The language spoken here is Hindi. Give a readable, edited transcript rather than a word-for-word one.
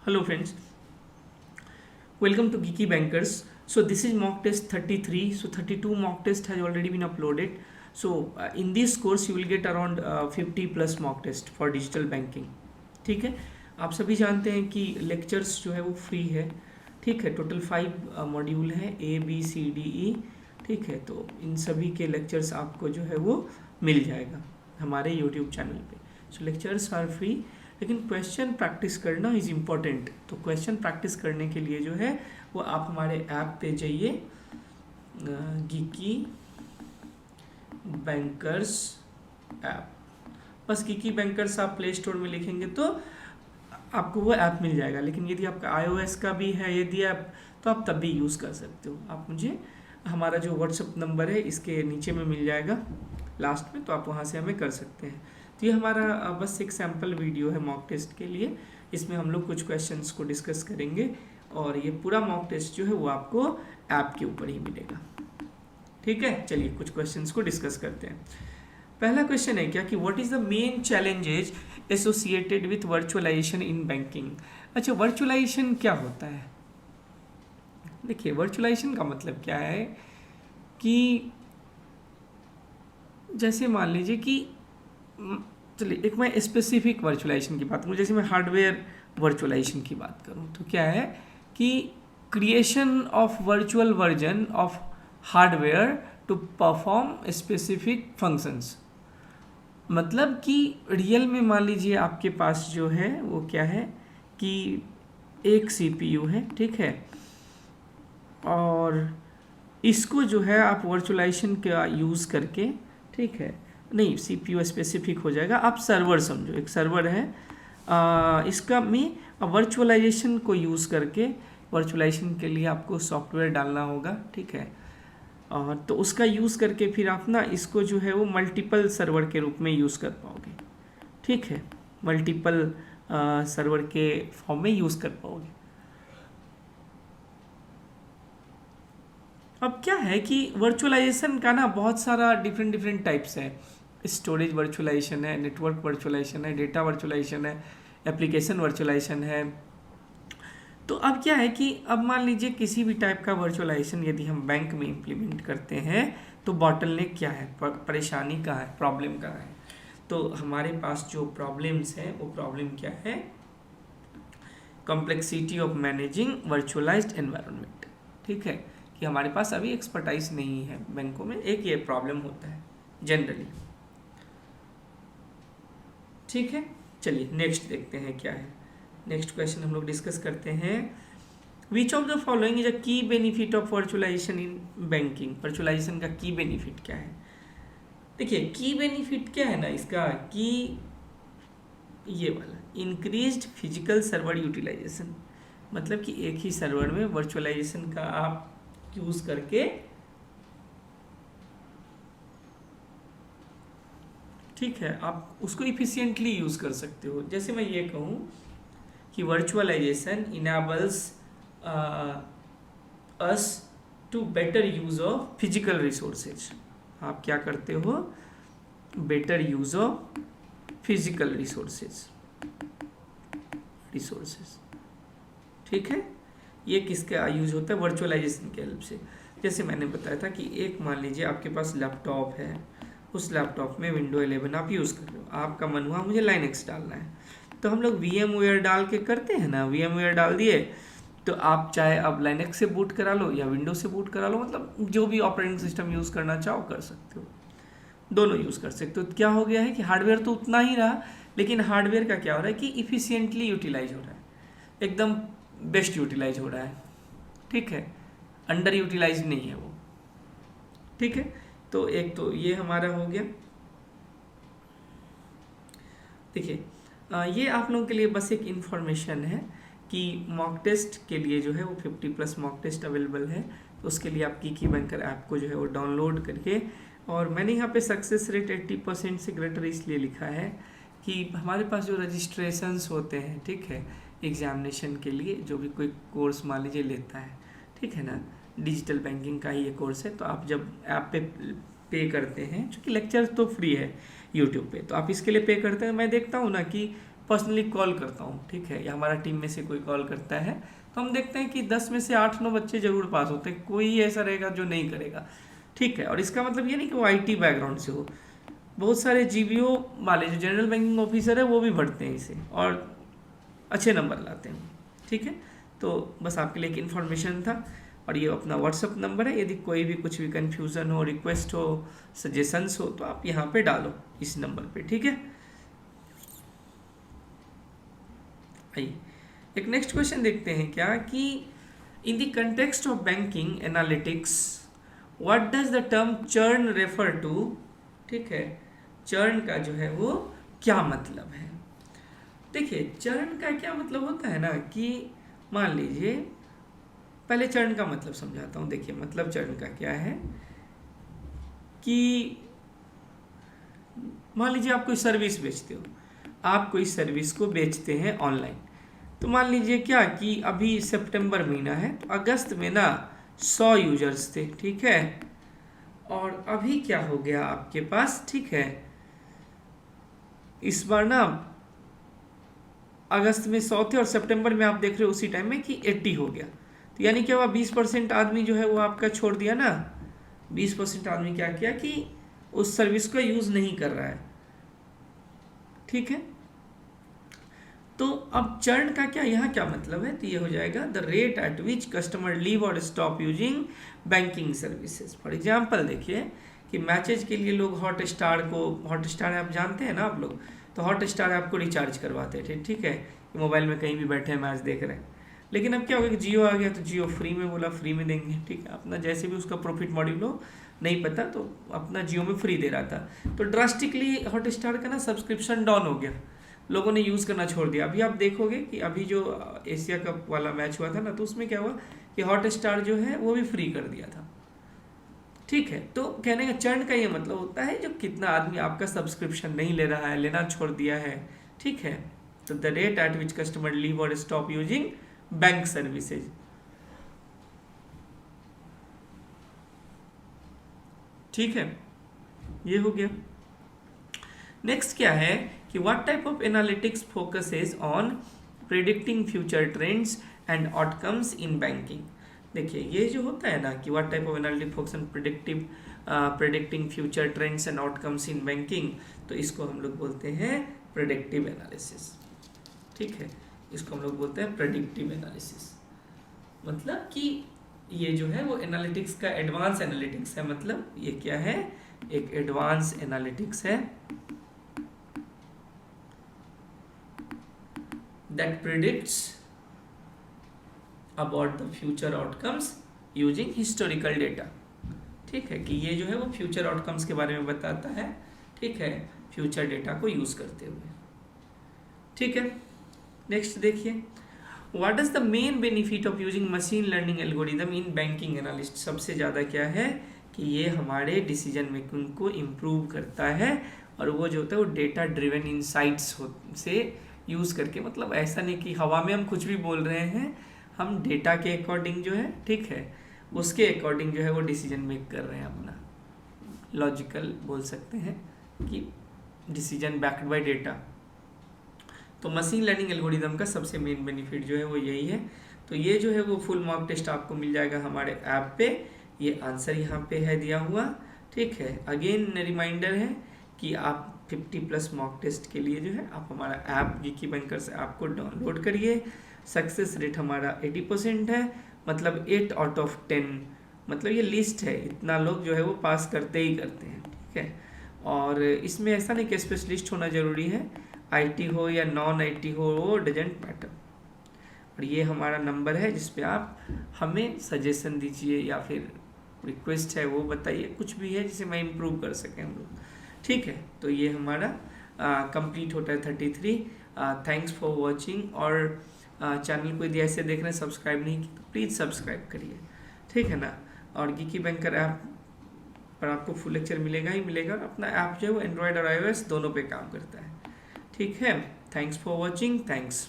Hello friends, welcome to Geeky Bankers. So this is mock test 33. So 32 mock test has already been uploaded. So in this course you will get around 50 plus mock test for digital banking. ठीक है, आप सभी जानते हैं कि लेक्चर्स जो है वो फ्री है. ठीक है, टोटल 5 मॉड्यूल है ABCDE. ठीक है, तो इन सभी के लेक्चर्स आपको जो है वो मिल जाएगा हमारे यूट्यूब चैनल पे. सो लेक्चर्स आर फ्री, लेकिन क्वेश्चन प्रैक्टिस करना इज़ इम्पॉर्टेंट. तो क्वेश्चन प्रैक्टिस करने के लिए जो है वो आप हमारे ऐप पे जाइए, गीकी बैंकर्स ऐप. बस गीकी बैंकर्स आप प्ले स्टोर में लिखेंगे तो आपको वो ऐप मिल जाएगा. लेकिन यदि आपका iOS का भी है यदि ऐप, तो आप तब भी यूज़ कर सकते हो. आप मुझे हमारा जो व्हाट्सअप नंबर है इसके नीचे में मिल जाएगा लास्ट में, तो आप वहाँ से हमें कर सकते हैं. तो ये हमारा बस एक सैम्पल वीडियो है मॉक टेस्ट के लिए. इसमें हम लोग कुछ क्वेश्चंस को डिस्कस करेंगे और ये पूरा मॉक टेस्ट जो है वो आपको ऐप के ऊपर ही मिलेगा. ठीक है, चलिए कुछ क्वेश्चंस को डिस्कस करते हैं. पहला क्वेश्चन है क्या कि what is the main challenges associated with virtualisation in banking. अच्छा, वर्चुअलाइजेशन क्या होता है? देखिए, वर्चुअलाइजेशन का मतलब क्या है कि जैसे मान लीजिए कि चलिए एक मैं स्पेसिफिक वर्चुअलाइजेशन की बात करूँ. जैसे मैं हार्डवेयर वर्चुअलाइजेशन की बात करूँ तो क्या है कि creation of virtual version of hardware to perform specific functions. मतलब कि रियल में मान लीजिए आपके पास जो है वो क्या है कि एक CPU है. ठीक है, और इसको जो है आप वर्चुअलाइजेशन का यूज़ करके, ठीक है, नहीं CPU स्पेसिफिक हो जाएगा, आप सर्वर समझो, एक सर्वर है. इसका में वर्चुअलाइजेशन को यूज़ करके वर्चुअलाइजेशन के लिए आपको सॉफ्टवेयर डालना होगा. ठीक है, तो उसका यूज़ करके फिर आप ना इसको जो है वो मल्टीपल सर्वर के रूप में यूज़ कर पाओगे. ठीक है, मल्टीपल सर्वर के फॉर्म में यूज़ कर पाओगे. अब क्या है कि वर्चुअलाइजेशन का ना बहुत सारा डिफरेंट टाइप्स है. स्टोरेज वर्चुअलाइजेशन है, नेटवर्क वर्चुअलाइजेशन है, डेटा वर्चुअलाइजेशन है, एप्लीकेशन वर्चुअलाइजेशन है. तो अब क्या है कि अब मान लीजिए किसी भी टाइप का वर्चुअलाइजेशन यदि हम बैंक में इम्प्लीमेंट करते हैं तो बॉटलनेक क्या है, परेशानी कहाँ है, प्रॉब्लम कहाँ है. तो हमारे पास जो प्रॉब्लम्स हैं वो प्रॉब्लम क्या है, complexity of managing virtualised environment. ठीक है, कि हमारे पास अभी एक्सपर्टाइज नहीं है बैंकों में, एक ये प्रॉब्लम होता है जनरली. ठीक है, चलिए नेक्स्ट देखते हैं क्या है. नेक्स्ट क्वेश्चन हम लोग डिस्कस करते हैं. Which of the following is a key benefit of virtualization in banking. Virtualization का की बेनिफिट क्या है? देखिए, की बेनिफिट क्या है ना इसका कि ये वाला इंक्रीज्ड फिजिकल सर्वर यूटिलाइजेशन. मतलब कि एक ही सर्वर में वर्चुअलाइजेशन का आप यूज करके, ठीक है, आप उसको इफिशिएंटली यूज कर सकते हो. जैसे मैं ये कहूँ कि virtualisation enables us to better use of physical resources. आप क्या करते हो, better use of physical resources. ठीक है, ये किसका यूज होता है, वर्चुअलाइजेशन के हेल्प से. जैसे मैंने बताया था कि एक मान लीजिए आपके पास लैपटॉप है, उस लैपटॉप में विंडो 11 आप यूज़ कर रहे हो. आपका मन हुआ मुझे लाइनेक्स डालना है, तो हम लोग VMware डाल के करते हैं ना. VMware डाल दिए तो आप चाहे अब लाइनेक्स से बूट करा लो या विंडो से बूट करा लो, मतलब जो भी ऑपरेटिंग सिस्टम यूज़ करना चाहो कर सकते हो, दोनों यूज़ कर सकते हो. तो क्या हो गया है कि हार्डवेयर तो उतना ही रहा, लेकिन हार्डवेयर का क्या हो रहा है कि इफिशियंटली यूटिलाइज हो रहा है, एकदम बेस्ट यूटिलाइज हो रहा है. ठीक है, अंडर यूटिलाइज नहीं है वो. ठीक है, तो एक तो ये हमारा हो गया. देखिए, ये आप लोगों के लिए बस एक इन्फॉर्मेशन है कि मॉक टेस्ट के लिए जो है वो 50 प्लस मॉक टेस्ट अवेलेबल है. तो उसके लिए आप गीकी बैंकर ऐप को जो है वो डाउनलोड करके, और मैंने यहाँ पे सक्सेस रेट 80% से ग्रेटर इसलिए लिखा है कि हमारे पास जो रजिस्ट्रेशंस होते हैं, ठीक है, एग्जामिनेशन के लिए जो भी कोई कोर्स मान लीजिए लेता है, ठीक है ना, डिजिटल बैंकिंग का ही ये कोर्स है. तो आप जब ऐप पे करते हैं, क्योंकि लेक्चर तो फ्री है यूट्यूब पे, तो आप इसके लिए पे करते हैं. मैं देखता हूँ ना कि पर्सनली कॉल करता हूँ, ठीक है, या हमारा टीम में से कोई कॉल करता है, तो हम देखते हैं कि 10 में से 8-9 बच्चे जरूर पास होते हैं, कोई ऐसा रहेगा जो नहीं करेगा, ठीक है। और इसका मतलब ये नहीं कि वो आईटी बैकग्राउंड से हो, बहुत सारे जीबीओ वाले जो जनरल बैंकिंग ऑफिसर है वो भी पढ़ते हैं इसे और अच्छे नंबर लाते हैं, ठीक है। तो बस आपके लिए एक इन्फॉर्मेशन था। और ये अपना व्हाट्सअप नंबर है, यदि कोई भी कुछ भी कन्फ्यूज़न हो, रिक्वेस्ट हो, सजेशंस हो, तो आप यहाँ पे डालो इस नंबर पे, ठीक है। आइए एक नेक्स्ट क्वेश्चन देखते हैं क्या कि in the context of banking analytics what does the term churn refer to, ठीक है। चर्न का जो है वो क्या मतलब है। देखिए चर्न का क्या मतलब होता है ना कि मान लीजिए, पहले चर्न का मतलब समझाता हूँ। देखिए मतलब चर्न का क्या है कि मान लीजिए आप कोई सर्विस बेचते हो, आप कोई सर्विस को बेचते हैं ऑनलाइन। तो मान लीजिए क्या कि अभी सितंबर महीना है, अगस्त में ना 100 यूजर्स थे, ठीक है। और अभी क्या हो गया आपके पास, ठीक है, इस बार ना अगस्त में 100 थे और सितंबर में आप देख रहे हो उसी टाइम में कि 80 हो गया। तो यानी क्या हुआ, 20% आदमी जो है वो आपका छोड़ दिया ना। 20% आदमी क्या किया कि उस सर्विस का यूज़ नहीं कर रहा है, ठीक है। तो अब चर्न का क्या यहाँ क्या मतलब है, तो ये हो जाएगा the rate at which customer leave or stop using banking services. For example देखिए कि मैचेज के लिए लोग हॉट स्टार ऐप जानते हैं ना आप लोग, तो हॉट स्टार ऐप को रिचार्ज करवाते थे, ठीक है, मोबाइल में कहीं भी बैठे हैं मैच देख रहे हैं। लेकिन अब क्या हो गया कि जियो आ गया, तो जियो फ्री में बोला फ्री में देंगे, ठीक है। अपना जैसे भी उसका प्रॉफिट मॉड्यूल हो नहीं पता, तो अपना जियो में फ्री दे रहा था। तो ड्रास्टिकली हॉट स्टार का ना सब्सक्रिप्शन डाउन हो गया, लोगों ने यूज़ करना छोड़ दिया। अभी आप देखोगे कि अभी जो एशिया कप वाला मैच हुआ था ना, तो उसमें क्या हुआ कि हॉट स्टार जो है वो भी फ्री कर दिया था, ठीक है। तो कहने का चर्न का ये मतलब होता है जो कितना आदमी आपका सब्सक्रिप्शन नहीं ले रहा है, लेना छोड़ दिया है, ठीक है। तो the rate at which customer leave or stop using bank services, ठीक है, ये हो गया। नेक्स्ट क्या है कि what type of analytics focuses on predicting future trends and outcomes in banking. देखिए ये जो होता है ना कि what type of analytics focus on predicting future trends and outcomes in banking, तो इसको हम लोग बोलते हैं प्रेडिक्टिव एनालिसिस, ठीक है। इसको हम लोग बोलते हैं प्रेडिक्टिव एनालिसिस। मतलब कि ये जो है वो एनालिटिक्स का एडवांस एनालिटिक्स है। मतलब ये क्या है, एक एडवांस एनालिटिक्स है that predicts about the future outcomes using historical data, ठीक है, कि ये जो है वो फ्यूचर आउटकम्स के बारे में बताता है, ठीक है, फ्यूचर डेटा को यूज करते हुए, ठीक है। नेक्स्ट देखिए what is the main benefit of using machine learning algorithm in banking analyst. सबसे ज़्यादा क्या है कि ये हमारे डिसीजन मेकिंग को इम्प्रूव करता है, और वो जो होता है वो डेटा ड्रिवन इंसाइट्स से यूज़ करके, मतलब ऐसा नहीं कि हवा में हम कुछ भी बोल रहे हैं, हम डेटा के अकॉर्डिंग जो है, ठीक है, उसके अकॉर्डिंग जो है वो डिसीजन मेक कर रहे हैं अपना। लॉजिकल बोल सकते हैं कि डिसीजन बैक्ड बाय डेटा। तो मशीन लर्निंग एल्गोरिदम का सबसे मेन बेनिफिट जो है वो यही है। तो ये जो है वो फुल मॉक टेस्ट आपको मिल जाएगा हमारे ऐप पे, ये आंसर यहाँ पे है दिया हुआ, ठीक है। अगेन रिमाइंडर है कि आप 50+ मॉक टेस्ट के लिए जो है आप हमारा ऐप गिकी बैंकर से ऐप को डाउनलोड करिए। सक्सेस रेट हमारा 80% है, मतलब 8 आउट ऑफ 10, मतलब ये लिस्ट है, इतना लोग जो है वो पास करते ही करते हैं, ठीक है। और इसमें ऐसा नहीं कि स्पेशलिस्ट होना ज़रूरी है, आईटी हो या नॉन आईटी हो, वो डजेंट मैटर। और ये हमारा नंबर है जिस पे आप हमें सजेशन दीजिए या फिर रिक्वेस्ट है वो बताइए, कुछ भी है जिसे मैं इम्प्रूव कर सकें हम लोग, ठीक है। तो ये हमारा कंप्लीट होता है 33। Thanks for watching. और चैनल को यदि ऐसे देख रहे हैं सब्सक्राइब नहीं की तो प्लीज़ सब्सक्राइब करिए, ठीक है ना। और गिकी बैंकर ऐप पर आपको फुल लेक्चर मिलेगा ही मिलेगा, और अपना ऐप जो है वो एंड्रॉयड और iOS दोनों पे काम करता है, ठीक है। Thanks for watching, thanks.